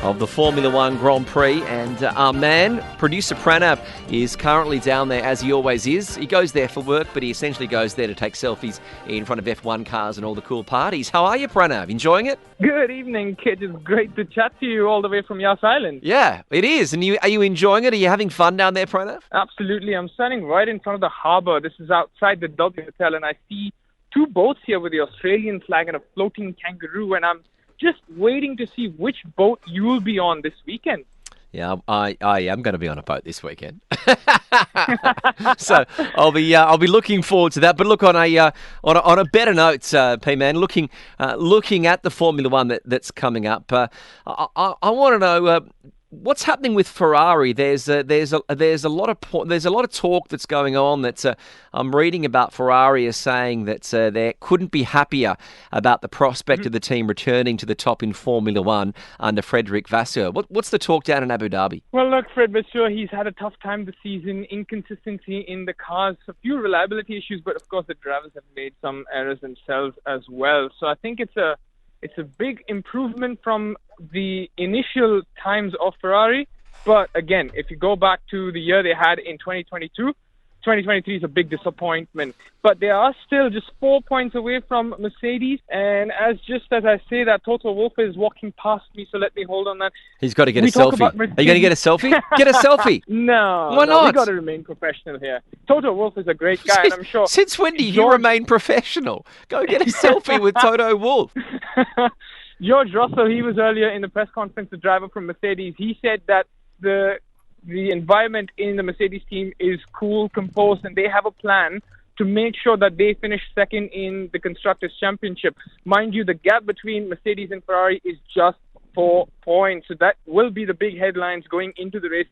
of the Formula One Grand Prix. And our man, Producer Pranav, is currently down there, as he always is. He goes there for work, but he essentially goes there to take selfies in front of F1 cars and all the cool parties. How are you, Pranav? Enjoying it? Good evening, kid. It's great to chat to you all the way from Yas Island. Yeah, it is. And are you enjoying it? Are you having fun down there, Pranav? Absolutely. I'm standing right in front of the harbour. This is outside the W Hotel, and I see two boats here with the Australian flag and a floating kangaroo, and I'm just waiting to see which boat you'll be on this weekend. Yeah, I am going to be on a boat this weekend, so I'll be looking forward to that. But look, on a better note, P-Man, looking at the Formula One that's coming up, I want to know what's happening with Ferrari. There's a lot of talk that's going on that I'm reading about. Ferrari is saying that they couldn't be happier about the prospect of the team returning to the top in Formula One under Frederic Vasseur. What's the talk down in Abu Dhabi? Well, look, Fred Vasseur, he's had a tough time this season. Inconsistency in the cars, a few reliability issues, but of course the drivers have made some errors themselves as well. So I think it's a big improvement from the initial times of Ferrari. But again, if you go back to the year they had in 2022, 2023 is a big disappointment. But they are still just 4 points away from Mercedes. And as I say that, Toto Wolff is walking past me, so let me hold on that. He's got to get a selfie. Are you going to get a selfie? Get a selfie. No. Why not? We've got to remain professional here. Toto Wolff is a great guy, and I'm sure... Since when do you remain professional? Go get a selfie with Toto Wolff. George Russell, he was earlier in the press conference, the driver from Mercedes. He said that the environment in the Mercedes team is cool, composed, and they have a plan to make sure that they finish second in the Constructors' Championship. Mind you, the gap between Mercedes and Ferrari is just 4 points. So that will be the big headlines going into the race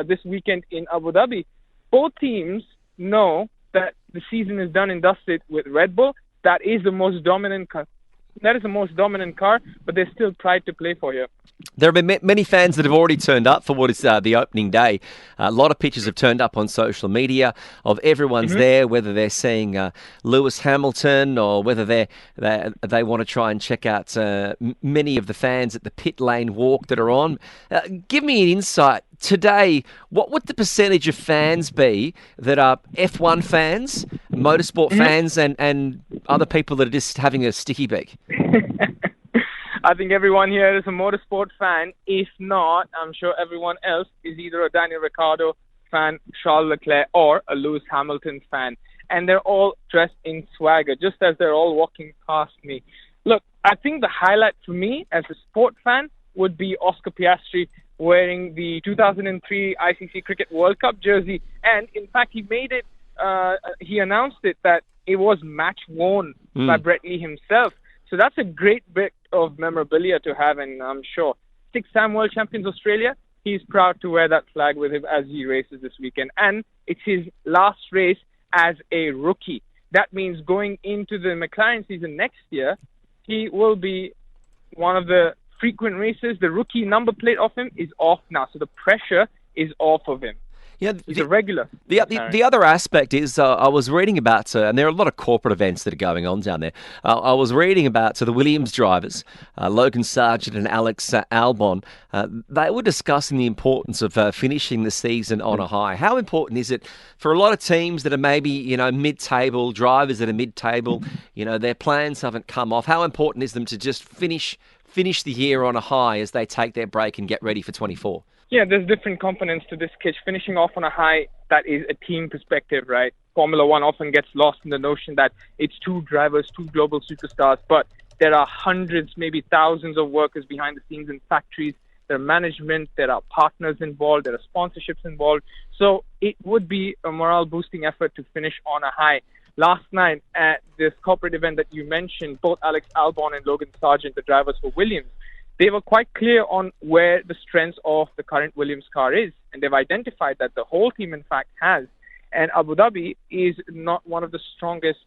this weekend in Abu Dhabi. Both teams know that the season is done and dusted with Red Bull. That is the most dominant car. But there's still pride to play for here. There have been many fans that have already turned up for what is the opening day. A lot of pictures have turned up on social media of everyone's there, whether they're seeing Lewis Hamilton or whether they want to try and check out many of the fans at the pit lane walk that are on. Give me an insight. Today, what would the percentage of fans be that are F1 fans, motorsport fans, and other people that are just having a sticky beak? I think everyone here is a motorsport fan. If not, I'm sure everyone else is either a Daniel Ricciardo fan, Charles Leclerc, or a Lewis Hamilton fan. And they're all dressed in swagger, just as they're all walking past me. Look, I think the highlight for me as a sport fan would be Oscar Piastri wearing the 2003 ICC Cricket World Cup jersey. And in fact, he announced it that it was match worn by Brett Lee himself. So that's a great bit of memorabilia to have, and I'm sure 6-time world champions Australia, he's proud to wear that flag with him as he races this weekend. And it's his last race as a rookie. That means going into the McLaren season next year, he will be one of the frequent races. The rookie number plate of him is off now, so the pressure is off of him. Yeah, he's a regular. The other aspect is I was reading about, and there are a lot of corporate events that are going on down there. I was reading about the Williams drivers, Logan Sargent and Alex Albon. They were discussing the importance of finishing the season on a high. How important is it for a lot of teams that are maybe mid-table, drivers that are mid-table, their plans haven't come off? How important is them to just finish the year on a high as they take their break and get ready for 24? Yeah, there's different components to this, Kish. Finishing off on a high, that is a team perspective, right? Formula One often gets lost in the notion that it's two drivers, two global superstars, but there are hundreds, maybe thousands of workers behind the scenes in factories. There are management, there are partners involved, there are sponsorships involved. So it would be a morale-boosting effort to finish on a high. Last night at this corporate event that you mentioned, both Alex Albon and Logan Sargent, the drivers for Williams, they were quite clear on where the strengths of the current Williams car is. And they've identified that the whole team, in fact, has. And Abu Dhabi is not one of the strongest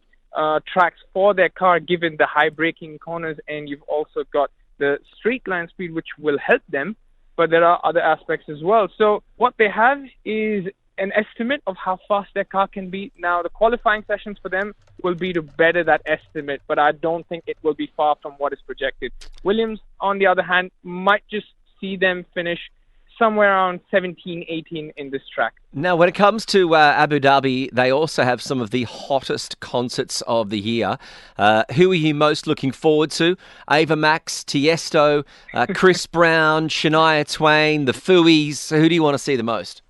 tracks for their car, given the high braking corners. And you've also got the straight line speed, which will help them. But there are other aspects as well. So what they have is an estimate of how fast their car can be. Now, the qualifying sessions for them will be to better that estimate, but I don't think it will be far from what is projected. Williams, on the other hand, might just see them finish somewhere around 17, 18 in this track. Now, when it comes to Abu Dhabi, they also have some of the hottest concerts of the year. Who are you most looking forward to? Ava Max, Tiesto, Chris Brown, Shania Twain, the Fooies. Who do you want to see the most?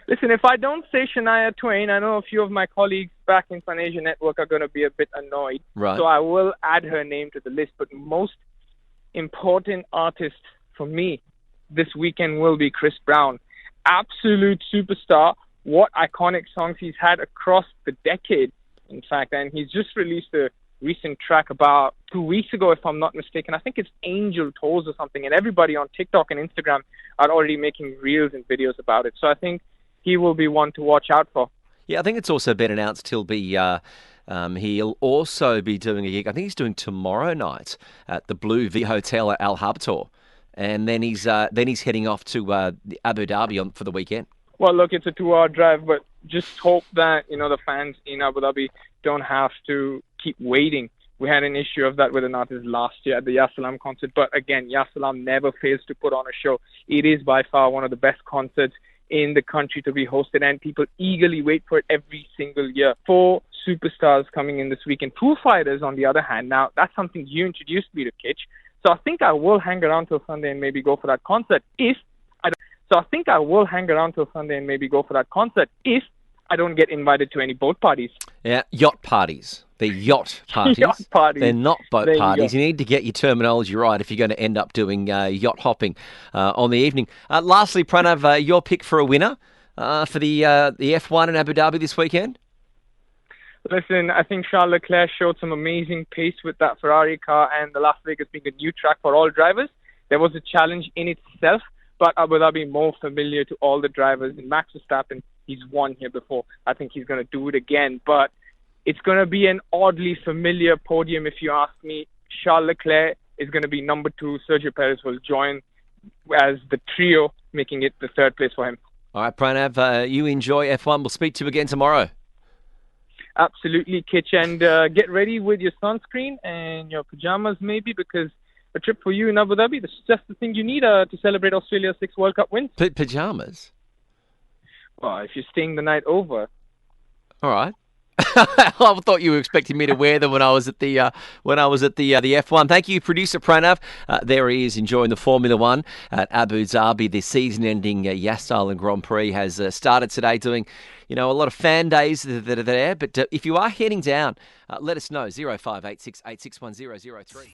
Listen, if I don't say Shania Twain, I know a few of my colleagues back in Sun Asia Network are going to be a bit annoyed. Right. So I will add her name to the list. But most important artist for me this weekend will be Chris Brown. Absolute superstar. What iconic songs he's had across the decade, in fact. And he's just released a recent track about 2 weeks ago, if I'm not mistaken. I think it's Angel Toes or something. And everybody on TikTok and Instagram are already making reels and videos about it. So I think he will be one to watch out for. Yeah, I think it's also been announced he'll also be doing a gig. I think he's doing tomorrow night at the Blue V Hotel at Al Habtoor. And then he's heading off to Abu Dhabi for the weekend. Well, look, it's a 2-hour drive, but just hope that the fans in Abu Dhabi don't have to keep waiting. We had an issue of that with an artist last year at the Ya Salam concert. But again, Ya Salam never fails to put on a show. It is by far one of the best concerts in the country to be hosted, and people eagerly wait for it every single year. 4 superstars coming in this weekend. Foo Fighters, on the other hand, now that's something you introduced me to, Kitch. So I think I will hang around till Sunday and maybe go for that concert if I don't get invited to any boat parties. Yeah, yacht parties. They're yacht parties. Yacht parties. They're not boat There you parties. go. You need to get your terminology right if you're going to end up doing yacht hopping on the evening. Lastly, Pranav, your pick for a winner for the F1 in Abu Dhabi this weekend? Listen, I think Charles Leclerc showed some amazing pace with that Ferrari car, and the Las Vegas being a new track for all drivers. There was a challenge in itself, but Abu Dhabi more familiar to all the drivers. And Max Verstappen, he's won here before. I think he's going to do it again, but it's going to be an oddly familiar podium if you ask me. Charles Leclerc is going to be number 2. Sergio Perez will join as the trio, making it the 3rd place for him. All right, Pranav, you enjoy F1. We'll speak to you again tomorrow. Absolutely, Kitch. And get ready with your sunscreen and your pajamas maybe, because a trip for you in Abu Dhabi, that's just the thing you need to celebrate Australia's 6 World Cup wins. Pajamas? Well, if you're staying the night over. All right. I thought you were expecting me to wear them when I was at the F1. Thank you, Producer Pranav. There he is enjoying the Formula One at Abu Dhabi. The season-ending Yas Island Grand Prix has started today, doing a lot of fan days that are there. But if you are heading down, let us know 0586 861003.